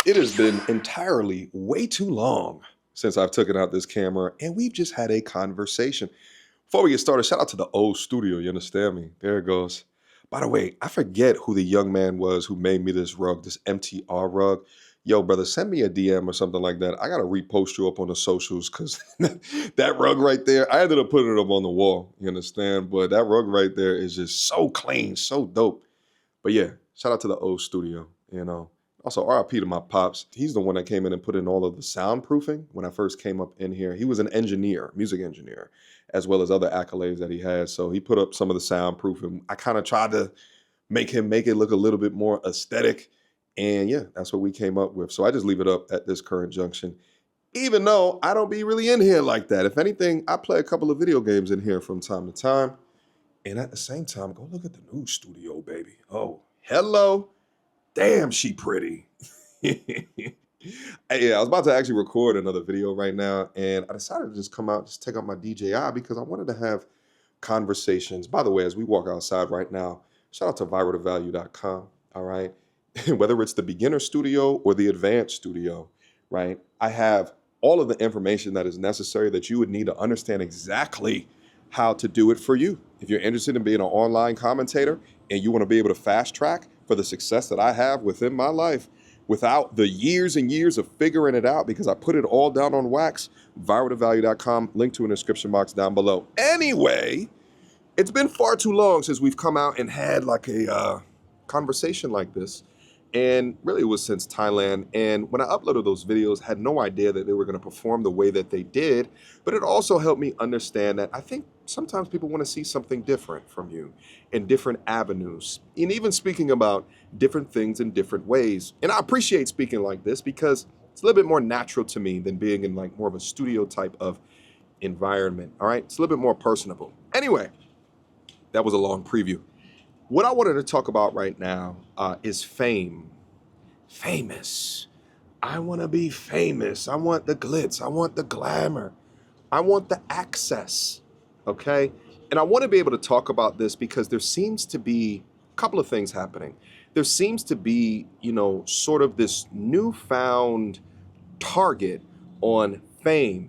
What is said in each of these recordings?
It has been entirely way too long since I've taken out this camera, and we've just had a conversation. Before we get started, shout out to the old studio. You understand me? There it goes. By the way, I forget who the young man was who made me this rug, this MTR rug. Yo, brother, send me a DM or something like that. I gotta repost you up on the socials because that rug right there, I ended up putting it up on the wall. You understand? But that rug right there is just so clean, so dope. But yeah, shout out to the old studio, you know. Also, RIP to my pops. He's the one that came in and put in all of the soundproofing when I first came up in here. He was an engineer, music engineer, as well as other accolades that he has. So he put up some of the soundproofing. I kind of tried to make it look a little bit more aesthetic. And yeah, that's what we came up with. So I just leave it up at this current junction, even though I don't be really in here like that. If anything, I play a couple of video games in here from time to time. And at the same time, go look at the new studio, baby. Oh, hello. Damn, she pretty. Yeah, I was about to actually record another video right now, and I decided to just come out, just take out my DJI because I wanted to have conversations. By the way, as we walk outside right now, shout out to viral2value.com, all right? Whether it's the beginner studio or the advanced studio, right? I have all of the information that is necessary that you would need to understand exactly how to do it for you. If you're interested in being an online commentator and you want to be able to fast track for the success that I have within my life without the years and years of figuring it out because I put it all down on wax, viral2value.com, link to in the description box down below. Anyway, it's been far too long since we've come out and had like a conversation like this. And really it was since Thailand. And when I uploaded those videos, had no idea that they were going to perform the way that they did. But it also helped me understand that I think sometimes people want to see something different from you in different avenues. And even speaking about different things in different ways. And I appreciate speaking like this because it's a little bit more natural to me than being in like more of a studio type of environment. All right. It's a little bit more personable. Anyway, that was a long preview. What I wanted to talk about right now is fame. Famous. I want to be famous. I want the glitz. I want the glamour. I want the access. Okay? And I want to be able to talk about this because there seems to be a couple of things happening. There seems to be, sort of this newfound target on fame.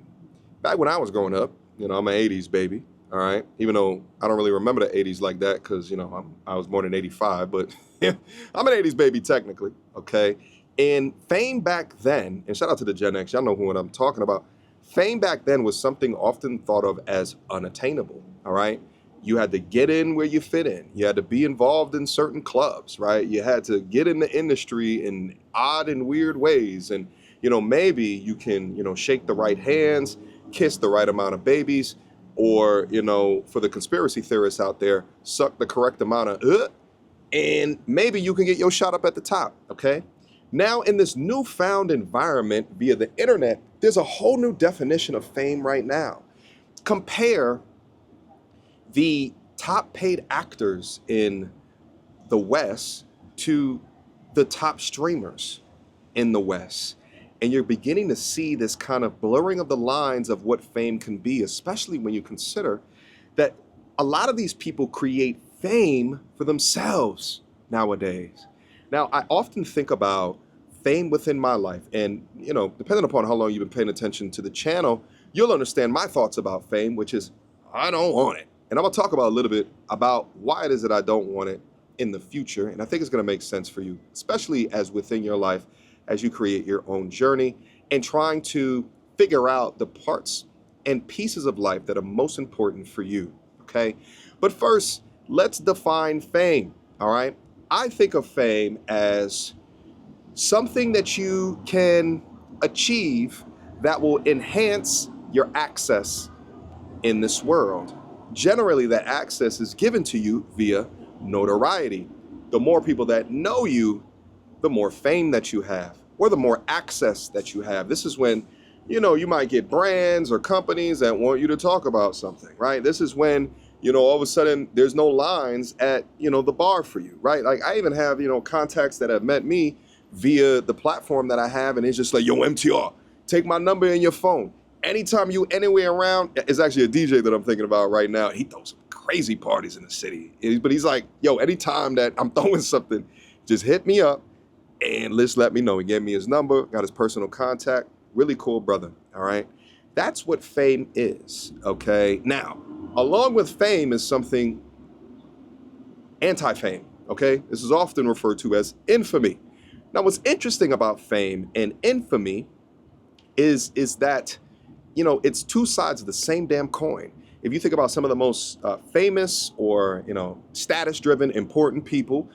Back when I was growing up, I'm an 80s baby. All right. Even though I don't really remember the 80s like that because, I was born in 85, but I'm an 80s baby technically. OK. And fame back then, and shout out to the Gen X, y'all know who I'm talking about. Fame back then was something often thought of as unattainable. All right. You had to get in where you fit in. You had to be involved in certain clubs. Right. You had to get in the industry in odd and weird ways. And, maybe you can, shake the right hands, kiss the right amount of babies. Or, for the conspiracy theorists out there, suck the correct amount of, and maybe you can get your shot up at the top, okay? Now, in this newfound environment via the internet, there's a whole new definition of fame right now. Compare the top paid actors in the West to the top streamers in the West. And you're beginning to see this kind of blurring of the lines of what fame can be, especially when you consider that a lot of these people create fame for themselves nowadays. Now, I often think about fame within my life. And, depending upon how long you've been paying attention to the channel, you'll understand my thoughts about fame, which is I don't want it. And I'm going to talk about a little bit about why it is that I don't want it in the future. And I think it's going to make sense for you, especially as within your life, as you create your own journey and trying to figure out the parts and pieces of life that are most important for you, okay? But first, let's define fame, all right? I think of fame as something that you can achieve that will enhance your access in this world. Generally, that access is given to you via notoriety. The more people that know you, the more fame that you have, or the more access that you have. This is when, you might get brands or companies that want you to talk about something, right? This is when, all of a sudden there's no lines at, the bar for you, right? Like I even have, contacts that have met me via the platform that I have, and it's just like, yo, MTR, take my number in your phone. Anytime you anywhere around, it's actually a DJ that I'm thinking about right now. He throws some crazy parties in the city. But he's like, yo, anytime that I'm throwing something, just hit me up. And Liz let me know. He gave me his number, got his personal contact. Really cool brother, all right? That's what fame is, okay? Now, along with fame is something anti-fame, okay? This is often referred to as infamy. Now, what's interesting about fame and infamy is that, it's two sides of the same damn coin. If you think about some of the most famous or, status-driven, important people,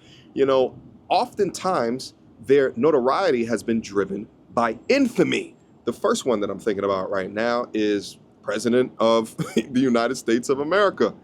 oftentimes their notoriety has been driven by infamy. The first one that I'm thinking about right now is President of the United States of America.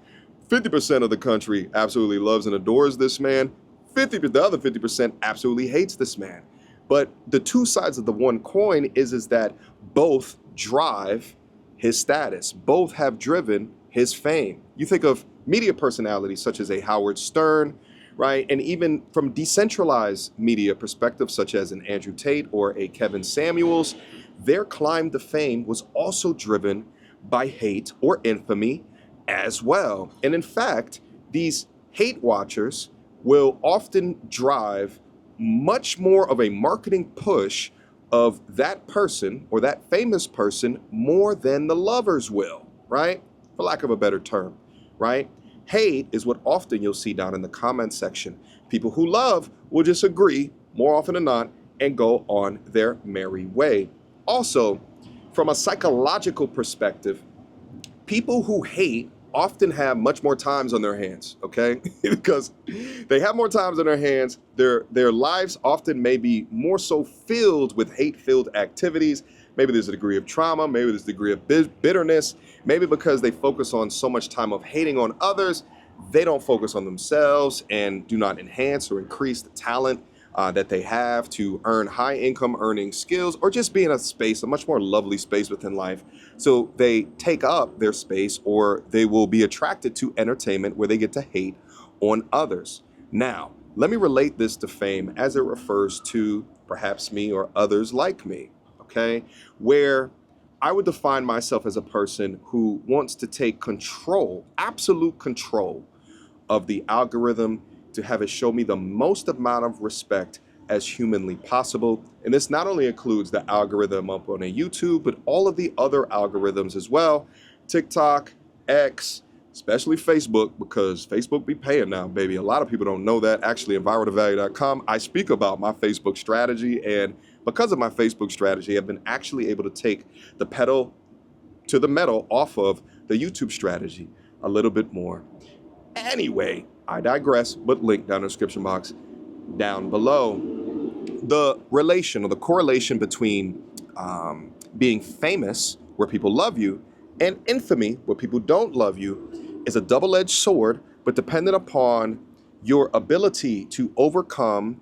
50% of the country absolutely loves and adores this man. The other 50% absolutely hates this man. But the two sides of the one coin is that both drive his status. Both have driven his fame. You think of media personalities such as a Howard Stern, right? And even from decentralized media perspective, such as an Andrew Tate or a Kevin Samuels, their climb to fame was also driven by hate or infamy as well. And in fact, these hate watchers will often drive much more of a marketing push of that person or that famous person more than the lovers will, right? For lack of a better term, right? Hate is what often you'll see down in the comment section. People who love will just agree more often than not and go on their merry way. Also, from a psychological perspective, people who hate often have much more times on their hands, okay? Because they have more times on their hands. Their lives often may be more so filled with hate-filled activities. Maybe there's a degree of trauma, maybe there's a degree of bitterness, maybe because they focus on so much time of hating on others, they don't focus on themselves and do not enhance or increase the talent that they have to earn high income earning skills or just be in a space, a much more lovely space within life. So they take up their space or they will be attracted to entertainment where they get to hate on others. Now, let me relate this to fame as it refers to perhaps me or others like me, okay? Where I would define myself as a person who wants to take control, absolute control of the algorithm to have it show me the most amount of respect as humanly possible. And this not only includes the algorithm up on a YouTube, but all of the other algorithms as well. TikTok, X, especially Facebook, because Facebook be paying now, baby. A lot of people don't know that. Actually, at ViralToValue.com, I speak about my Facebook strategy. And because of my Facebook strategy, I've been actually able to take the pedal to the metal off of the YouTube strategy a little bit more. Anyway, I digress, but link down in the description box down below. The relation or the correlation between being famous, where people love you, and infamy, where people don't love you, is a double-edged sword, but dependent upon your ability to overcome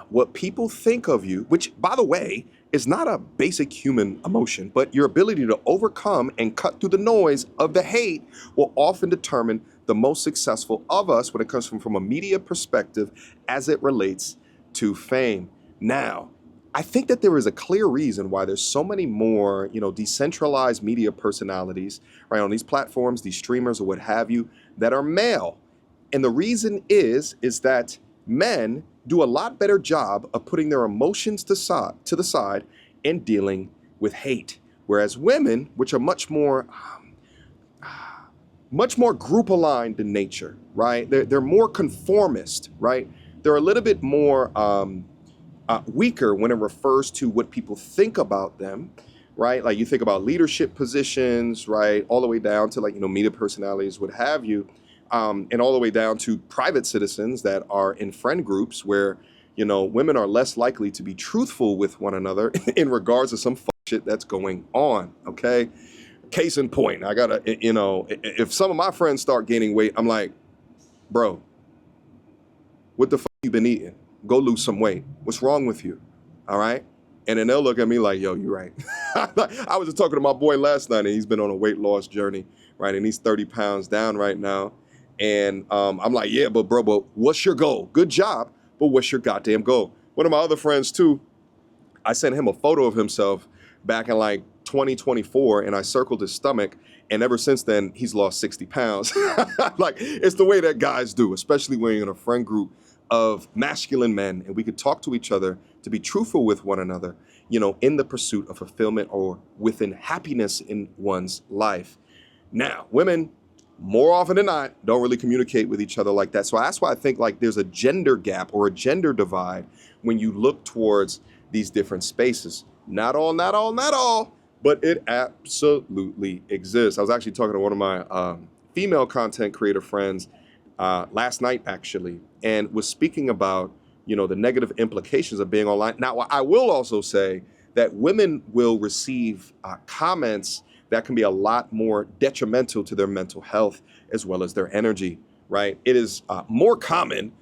what people think of you, which, by the way, is not a basic human emotion, but your ability to overcome and cut through the noise of the hate will often determine the most successful of us when it comes from a media perspective as it relates to fame. Now, I think that there is a clear reason why there's so many more, decentralized media personalities, right, on these platforms, these streamers or what have you, that are male. And the reason is that men do a lot better job of putting their emotions to the side and dealing with hate. Whereas women, which are much more group aligned in nature, right? They're more conformist, right? They're a little bit more weaker when it refers to what people think about them, right? Like you think about leadership positions, right? All the way down to media personalities, what have you. And all the way down to private citizens that are in friend groups where, women are less likely to be truthful with one another in regards to some shit that's going on, okay? Case in point, I gotta, if some of my friends start gaining weight, I'm like, bro, what the fuck you been eating? Go lose some weight. What's wrong with you? All right? And then they'll look at me like, yo, you're right. I was just talking to my boy last night and he's been on a weight loss journey, right? And he's 30 pounds down right now. And I'm like, yeah, but what's your goal? Good job, but what's your goddamn goal? One of my other friends too, I sent him a photo of himself back in 2024 and I circled his stomach. And ever since then, he's lost 60 pounds. It's the way that guys do, especially when you're in a friend group of masculine men, and we could talk to each other to be truthful with one another, in the pursuit of fulfillment or within happiness in one's life. Now, women, more often than not, don't really communicate with each other like that. So that's why I think like there's a gender gap or a gender divide when you look towards these different spaces. Not all, but it absolutely exists. I was actually talking to one of my female content creator friends last night, actually, and was speaking about, the negative implications of being online. Now, I will also say that women will receive comments that can be a lot more detrimental to their mental health as well as their energy, right? It is more common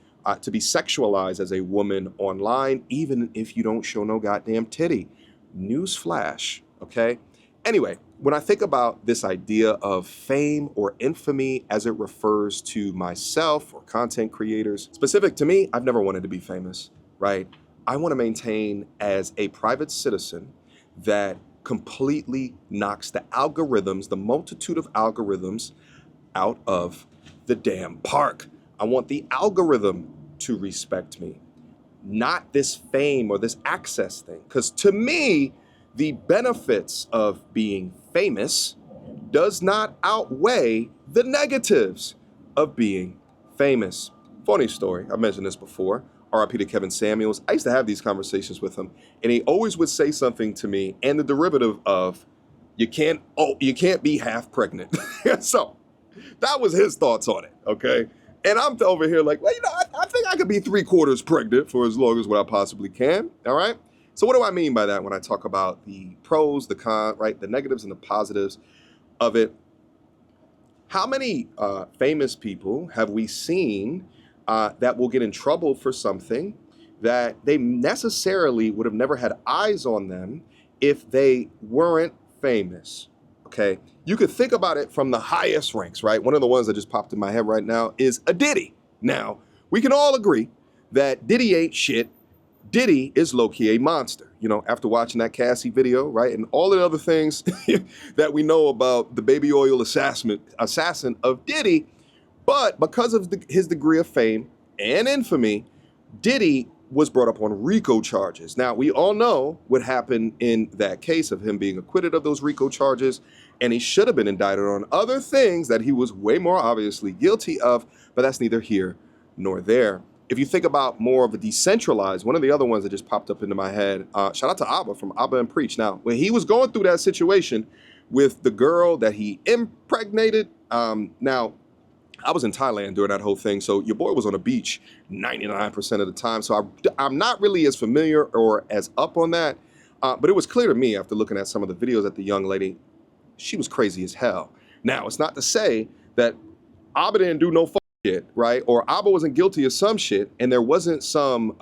to be sexualized as a woman online, even if you don't show no goddamn titty. Newsflash, okay? Anyway, when I think about this idea of fame or infamy as it refers to myself or content creators, specific to me, I've never wanted to be famous, right? I want to maintain as a private citizen that completely knocks the algorithms, the multitude of algorithms out of the damn park. I want the algorithm to respect me, not this fame or this access thing. Because to me, the benefits of being famous does not outweigh the negatives of being famous. Funny story, I mentioned this before, RIP to Kevin Samuels. I used to have these conversations with him, and he always would say something to me, and the derivative of, you can't be half pregnant. So that was his thoughts on it, okay? And I'm over here like, well, I think I could be 3/4 pregnant for as long as what I possibly can, all right? So what do I mean by that when I talk about the pros, the cons, right? The negatives and the positives of it. How many famous people have we seen that will get in trouble for something that they necessarily would have never had eyes on them if they weren't famous, okay? You could think about it from the highest ranks, right? One of the ones that just popped in my head right now is a Diddy. Now, we can all agree that Diddy ain't shit. Diddy is low-key a monster, after watching that Cassie video, right? And all the other things that we know about the baby oil assassin of Diddy. But because of his degree of fame and infamy, Diddy was brought up on RICO charges. Now, we all know what happened in that case of him being acquitted of those RICO charges, and he should have been indicted on other things that he was way more obviously guilty of, but that's neither here nor there. If you think about more of a decentralized, one of the other ones that just popped up into my head, shout out to Abba from Abba and Preach. Now, when he was going through that situation with the girl that he impregnated, now, I was in Thailand during that whole thing, so your boy was on a beach 99% of the time, so I'm not really as familiar or as up on that, but it was clear to me after looking at some of the videos that the young lady, she was crazy as hell. Now, it's not to say that Abba didn't do no shit, right? Or Abba wasn't guilty of some shit, and there wasn't some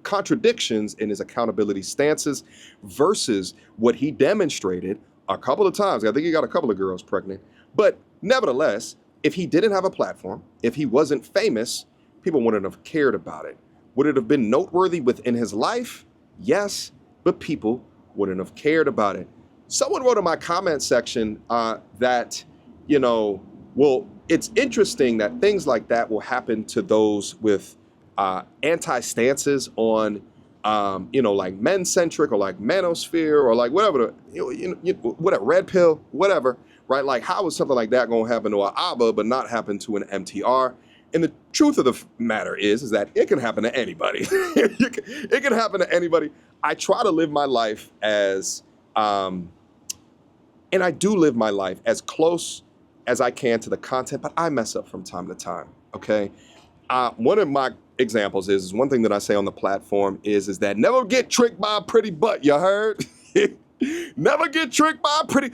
contradictions in his accountability stances versus what he demonstrated a couple of times. I think he got a couple of girls pregnant, but nevertheless, if he didn't have a platform, if he wasn't famous, people wouldn't have cared about it. Would it have been noteworthy within his life? Yes, but people wouldn't have cared about it. Someone wrote in my comment section that, well, it's interesting that things like that will happen to those with anti-stances on, like men-centric or like manosphere or like whatever, whatever, red pill, whatever. Right? Like, how is something like that going to happen to an ABBA but not happen to an MTR? And the truth of the matter is that it can happen to anybody. It can happen to anybody. I try to live my life as, and I do live my life as close as I can to the content, but I mess up from time to time, okay? One of my examples is one thing that I say on the platform is that never get tricked by a pretty butt, you heard? Never get tricked by a pretty,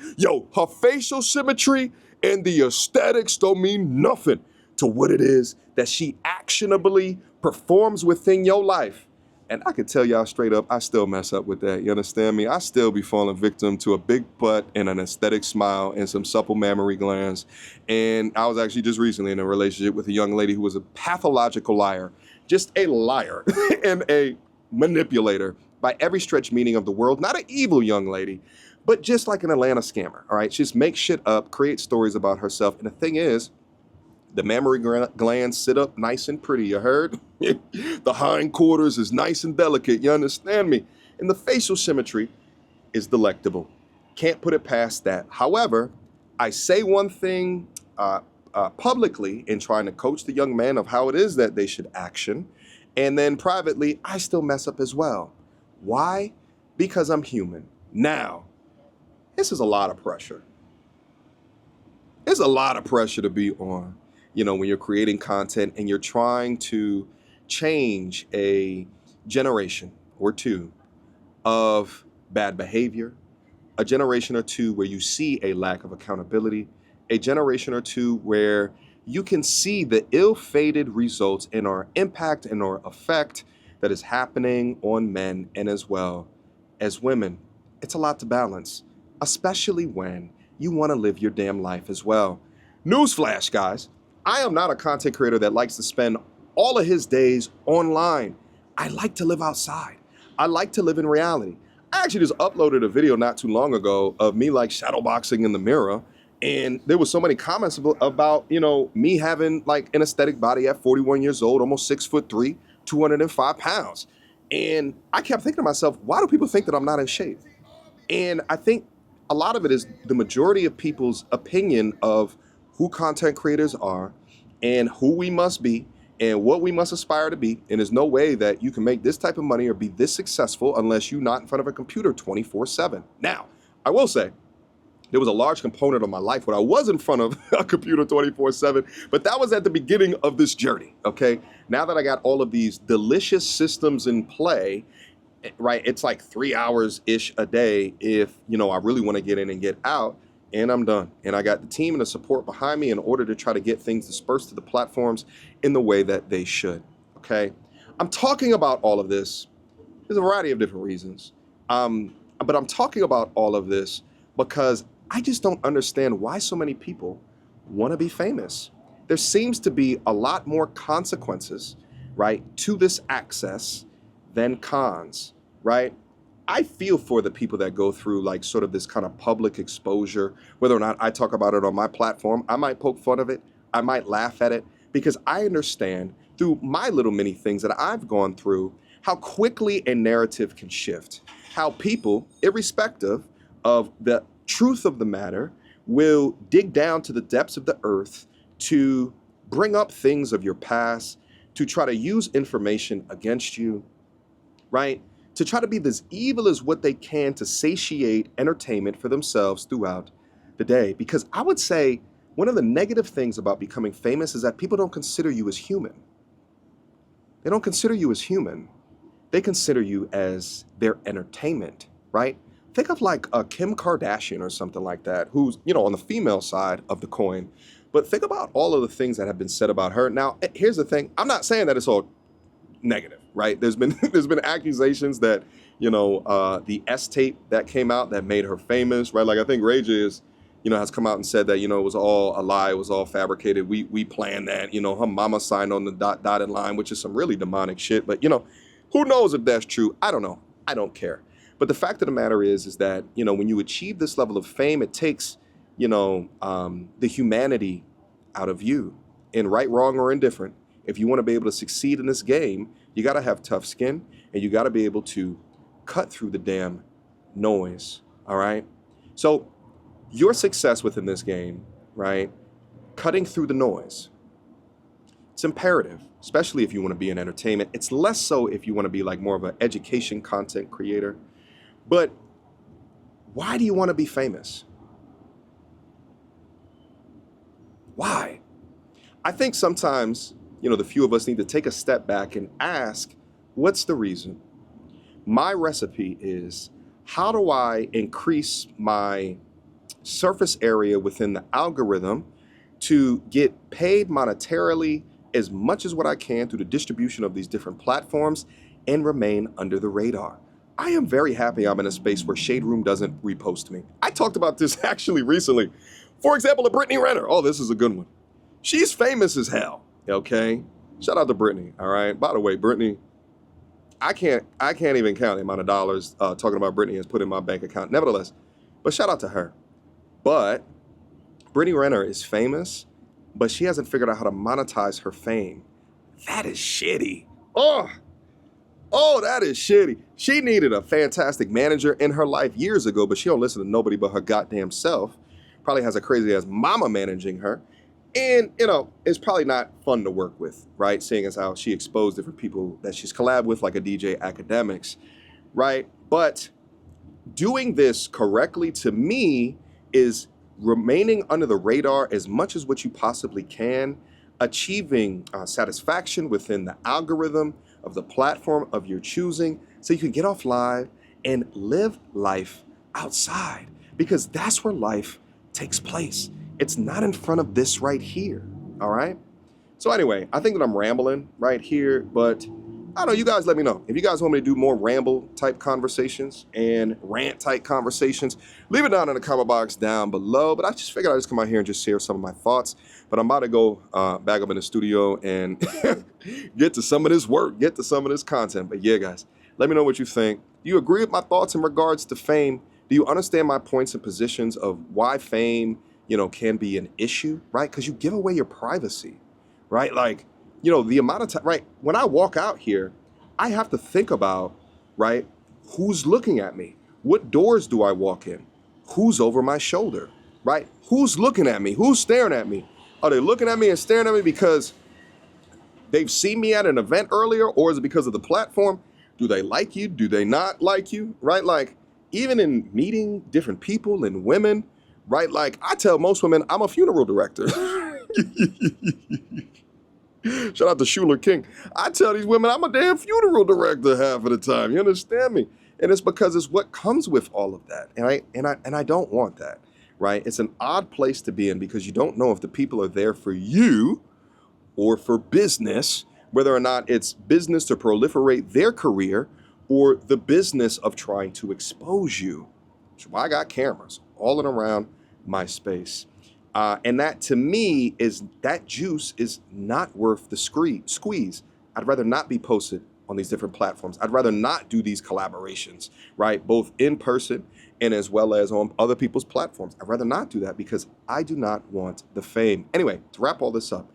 her facial symmetry and the aesthetics don't mean nothing to what it is that she actionably performs within your life. And I can tell y'all straight up, I still mess up with that. You understand me? I still be falling victim to a big butt and an aesthetic smile and some supple mammary glands. And I was actually just recently in a relationship with a young lady who was a pathological liar, just a liar and a manipulator by every stretch meaning of the word. Not an evil young lady, but just like an Atlanta scammer, all right? She just makes shit up, creates stories about herself. And the thing is The mammary glands sit up nice and pretty, you heard? The hindquarters is nice and delicate, you understand me? And the facial symmetry is delectable. Can't put it past that. However, I say one thing publicly in trying to coach the young man of how it is that they should action. And then privately, I still mess up as well. Why? Because I'm human. Now, this is a lot of pressure. There's a lot of pressure to be on, when you're creating content and you're trying to change a generation or two of bad behavior, a generation or two where you see a lack of accountability, a generation or two where you can see the ill-fated results in our impact and our effect that is happening on men and as well as women. It's a lot to balance, especially when you want to live your damn life as well. Newsflash, guys, I am not a content creator that likes to spend all of his days online. I like to live outside. I like to live in reality. I actually just uploaded a video not too long ago of me like shadowboxing in the mirror. And there was so many comments about, me having like an aesthetic body at 41 years old, almost 6'3", 205 pounds. And I kept thinking to myself, why do people think that I'm not in shape? And I think a lot of it is the majority of people's opinion of who content creators are and who we must be and what we must aspire to be. And there's no way that you can make this type of money or be this successful unless you're not in front of a computer 24/7. Now, I will say, there was a large component of my life when I was in front of a computer 24/7, but that was at the beginning of this journey, okay? Now that I got all of these delicious systems in play, right, it's like 3 hours-ish a day if, I really want to get in and get out, and I'm done. And I got the team and the support behind me in order to try to get things dispersed to the platforms in the way that they should, okay? I'm talking about all of this. There's a variety of different reasons, but I'm talking about all of this because I just don't understand why so many people want to be famous. There seems to be a lot more consequences, right, to this access than cons, right? I feel for the people that go through like sort of this kind of public exposure, whether or not I talk about it on my platform. I might poke fun of it. I might laugh at it because I understand through my little mini things that I've gone through how quickly a narrative can shift, how people, irrespective of the truth of the matter, will dig down to the depths of the earth to bring up things of your past, to try to use information against you, right? To try to be as evil as what they can to satiate entertainment for themselves throughout the day. Because I would say one of the negative things about becoming famous is that people don't consider you as human. They don't consider you as human. They consider you as their entertainment, right? Think of like a Kim Kardashian or something like that, who's, on the female side of the coin. But think about all of the things that have been said about her. Now, here's the thing. I'm not saying that it's all negative, right? There's been accusations that, the S tape that came out that made her famous, right? Like I think Ray J has come out and said that, it was all a lie. It was all fabricated. We planned that, her mama signed on the dotted line, which is some really demonic shit. But, who knows if that's true? I don't know. I don't care. But the fact of the matter is that, when you achieve this level of fame, it takes, the humanity out of you in right, wrong, or indifferent. If you want to be able to succeed in this game, you got to have tough skin and you got to be able to cut through the damn noise. All right. So your success within this game, right? Cutting through the noise. It's imperative, especially if you want to be in entertainment. It's less so if you want to be like more of an education content creator. But why do you want to be famous? Why? I think sometimes, the few of us need to take a step back and ask, what's the reason? My recipe is, how do I increase my surface area within the algorithm to get paid monetarily as much as what I can through the distribution of these different platforms and remain under the radar? I am very happy I'm in a space where Shade Room doesn't repost me. I talked about this actually recently. For example, a Brittany Renner. Oh, this is a good one. She's famous as hell, okay? Shout out to Brittany, all right? By the way, Brittany, I can't even count the amount of dollars talking about Brittany has put in my bank account. Nevertheless, but shout out to her. But Brittany Renner is famous but she hasn't figured out how to monetize her fame. That is shitty. Oh, that is shitty. She needed a fantastic manager in her life years ago, but she don't listen to nobody but her goddamn self. Probably has a crazy ass mama managing her. And, it's probably not fun to work with, right? Seeing as how she exposed different people that she's collabed with, like a DJ Academics, right? But doing this correctly, to me, is remaining under the radar as much as what you possibly can, achieving satisfaction within the algorithm of the platform of your choosing, so you can get off live and live life outside, because that's where life takes place. It's not in front of this right here, all right? So anyway, I think that I'm rambling right here, but I don't know, you guys let me know. If you guys want me to do more ramble type conversations and rant type conversations, leave it down in the comment box down below. But I just figured I'd just come out here and just share some of my thoughts. But I'm about to go back up in the studio and get to some of this work, get to some of this content. But yeah, guys, let me know what you think. Do you agree with my thoughts in regards to fame? Do you understand my points and positions of why fame, can be an issue, right? Because you give away your privacy, right? Like, the amount of time, right? When I walk out here, I have to think about, right? Who's looking at me? What doors do I walk in? Who's over my shoulder, right? Who's looking at me? Who's staring at me? Are they looking at me and staring at me because they've seen me at an event earlier, or is it because of the platform? Do they like you? Do they not like you, right? Like, even in meeting different people and women, right? Like, I tell most women I'm a funeral director. Shout out to Schuler King. I tell these women I'm a damn funeral director half of the time. You understand me? And it's because it's what comes with all of that. And I don't want that, right? It's an odd place to be in, because you don't know if the people are there for you or for business, whether or not it's business to proliferate their career or the business of trying to expose you. That's why I got cameras all in around my space. And that, to me, that juice is not worth the squeeze. I'd rather not be posted on these different platforms. I'd rather not do these collaborations, right? Both in person and as well as on other people's platforms. I'd rather not do that, because I do not want the fame. Anyway, to wrap all this up,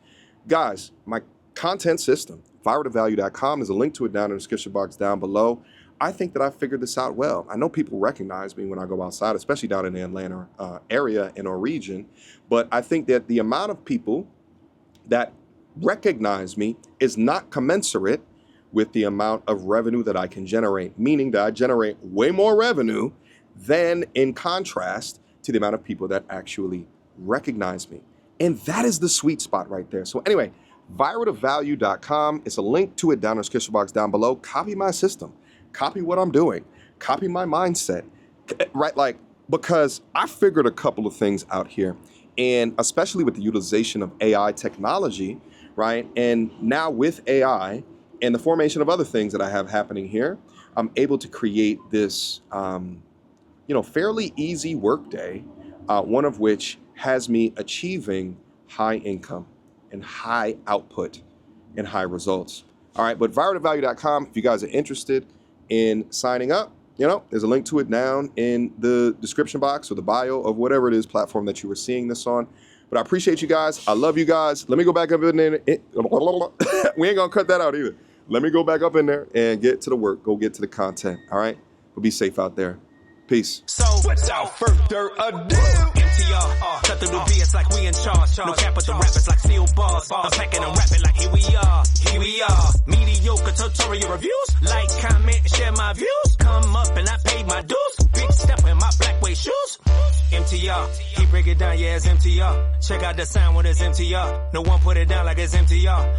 guys, my content system, ViralToValue.com, is a link to it down in the description box down below. I think that I figured this out well. I know people recognize me when I go outside, especially down in the Atlanta area and our region. But I think that the amount of people that recognize me is not commensurate with the amount of revenue that I can generate, meaning that I generate way more revenue than in contrast to the amount of people that actually recognize me. And that is the sweet spot right there. So anyway, ViralToValue.com. It's a link to it down in the description box down below. Copy my system. Copy what I'm doing, copy my mindset, right? Like, because I figured a couple of things out here, and especially with the utilization of AI technology, right? And now with AI and the formation of other things that I have happening here, I'm able to create this, fairly easy workday, one of which has me achieving high income and high output and high results. All right, but ViralToValue.com, if you guys are interested in signing up, there's a link to it down in the description box or the bio of whatever it is platform that you were seeing this on. But I appreciate you guys. I love you guys. Let me go back up in there. We ain't gonna cut that out either. Let me go back up in there and get to the work. Go get to the content. All right? But be safe out there. Peace. So, without further ado, MTR, cut through the BS like we in charge. No cap with the rappers like steel bars. I'm packing and rapping like here we are. Mediocre tutorial reviews. Like, comment, share my views. Come up and I paid my dues. Big step in my black way shoes. MTR, he break it down, yeah, it's MTR. Check out the sound when it's MTR. No one put it down like it's MTR.